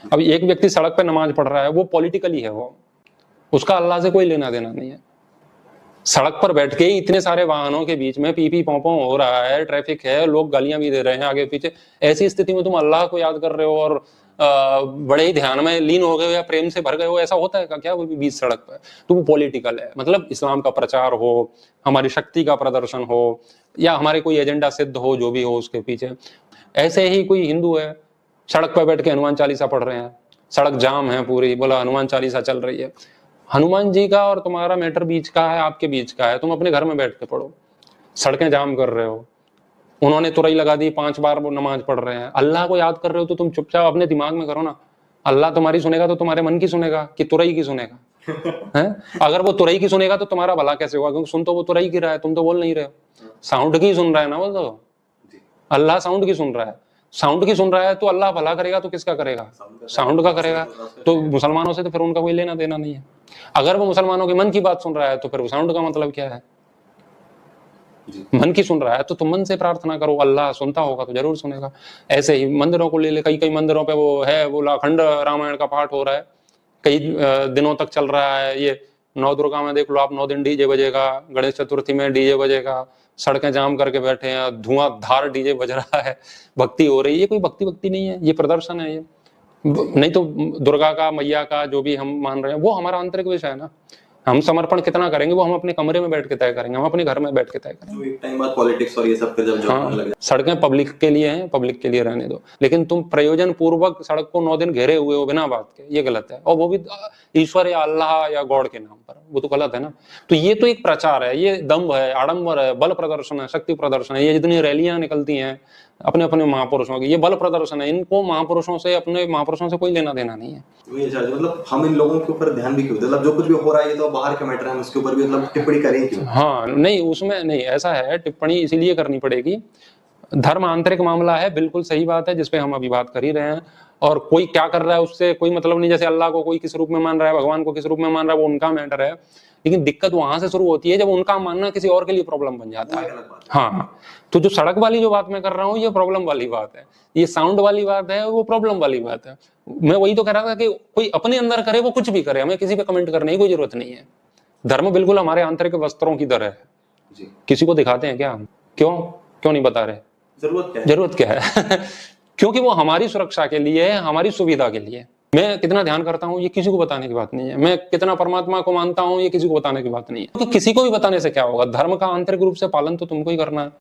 अब एक व्यक्ति सड़क पे नमाज पढ़ रहा है, वो पॉलिटिकली है, वो उसका अल्लाह से कोई लेना देना नहीं है। सड़क पर बैठ के ही इतने सारे वाहनों के बीच में पी पी पों पों हो रहा है, ट्रैफिक है, लोग गालियां भी दे रहे हैं आगे पीछे, ऐसी स्थिति में तुम अल्लाह को याद कर रहे हो और बड़े ही ध्यान में लीन हो गए हो या प्रेम से भर गए हो, ऐसा होता है क्या वो भी बीच सड़क पर? तो वो पॉलिटिकल है। मतलब इस्लाम का प्रचार हो, हमारी शक्ति का प्रदर्शन हो, या हमारे कोई एजेंडा सिद्ध हो, जो भी हो उसके पीछे। ऐसे ही कोई हिंदू है, सड़क पर बैठ के हनुमान चालीसा पढ़ रहे हैं, सड़क जाम है पूरी, बोला हनुमान चालीसा चल रही है। हनुमान जी का और तुम्हारा मैटर बीच का है, आपके बीच का है, तुम अपने घर में बैठ के पढ़ो। सड़कें जाम कर रहे हो, उन्होंने तुरई लगा दी, 5 बार वो नमाज पढ़ रहे हैं, अल्लाह को याद कर रहे हो, तो तुम चुपचाप अपने दिमाग में करो ना। अल्लाह तुम्हारी सुनेगा तो तुम्हारे मन की सुनेगा कि तुरई की सुनेगा? है? अगर वो तुरई की सुनेगा तो तुम्हारा भला कैसे होगा? क्योंकि सुन तो वो तुरई की रहा है, तुम तो बोल नहीं रहे हो, साउंड की सुन रहा है ना वो तो। अल्लाह साउंड की सुन रहा है, साउंड की सुन रहा है, तो अल्लाह भला करेगा तो किसका करेगा? साउंड का करेगा। तो मुसलमानों से तो फिर उनका कोई लेना देना नहीं है। अगर वो मुसलमानों के मन की बात सुन रहा है तो फिर वो साउंड का मतलब क्या है? मन की सुन रहा है तो तुम मन से प्रार्थना करो, अल्लाह सुनता होगा तो जरूर सुनेगा। ऐसे ही मंदिरों को ले ले, कई कई मंदिरों पे वो है, वो अखंड रामायण का पाठ हो रहा है, कई दिनों तक चल रहा है। ये नौ दुर्गा में देख लो आप, 9 दिन डीजे बजेगा, गणेश चतुर्थी में डीजे बजेगा, सड़कें जाम करके बैठे हैं, धुआंधार डीजे बज रहा है, भक्ति हो रही है। ये कोई भक्ति नहीं है, ये प्रदर्शन है। ये नहीं तो दुर्गा का, मैया का जो भी हम मान रहे हैं वो हमारा आंतरिक विषय है ना। हम समर्पण कितना करेंगे वो हम अपने कमरे में बैठ के तय करेंगे, हम अपने घर में बैठ के तय करेंगे। तो एक टाइम बाद पॉलिटिक्स और ये सब पे जब हाँ, लग सड़कें पब्लिक के लिए हैं, पब्लिक के लिए रहने दो, लेकिन तुम प्रयोजन पूर्वक सड़क को 9 दिन घेरे हुए हो बिना बात के, ये गलत है। और वो भी ईश्वर या अल्लाह या गॉड के नाम पर, वो तो गलत है ना। तो ये तो एक प्रचार है, ये दम्भ है, आडंबर है, बल प्रदर्शन है, शक्ति प्रदर्शन है। ये जितनी रैलियां निकलती हैं अपने अपने महापुरुषों की, ये बल प्रदर्शन है। इनको महापुरुषों से, अपने महापुरुषों से कोई लेना देना नहीं है। मतलब हम इन लोगों के ऊपर ध्यान भी क्यों दें? मतलब जो कुछ भी हो रहा है ये तो बाहर का मैटर है, उसके ऊपर भी मतलब टिप्पणी करें क्यों? हाँ, नहीं उसमें नहीं, ऐसा है, टिप्पणी इसीलिए करनी पड़ेगी, धर्म आंतरिक मामला है, बिल्कुल सही बात है, जिसपे हम अभी बात कर ही रहे हैं। और कोई क्या कर रहा है उससे कोई मतलब नहीं। जैसे अल्लाह को कोई किस रूप में मान रहा है, भगवान को किस रूप में मान रहा है, वो उनका मैटर है। लेकिन दिक्कत वहां से शुरू होती है जब उनका मानना किसी और के लिए प्रॉब्लम बन जाता है। हाँ, तो जो सड़क वाली जो बात मैं कर रहा हूँ ये प्रॉब्लम वाली बात है, ये साउंड वाली बात है, वो प्रॉब्लम वाली बात है। मैं वही तो कह रहा था कि कोई अपने अंदर करे, वो कुछ भी करे, हमें किसी पे कमेंट करने की कोई जरूरत नहीं है। धर्म बिल्कुल हमारे आंतरिक वस्त्रों की तरह है। किसी को दिखाते हैं क्या हम? क्यों नहीं बता रहे? जरूरत क्या है? क्योंकि वो हमारी सुरक्षा के लिए है, हमारी सुविधा के लिए। मैं कितना ध्यान करता हूँ ये किसी को बताने की बात नहीं है, मैं कितना परमात्मा को मानता हूँ ये किसी को बताने की बात नहीं है, क्योंकि किसी को भी बताने से क्या होगा? धर्म का आंतरिक रूप से पालन तो तुमको ही करना है।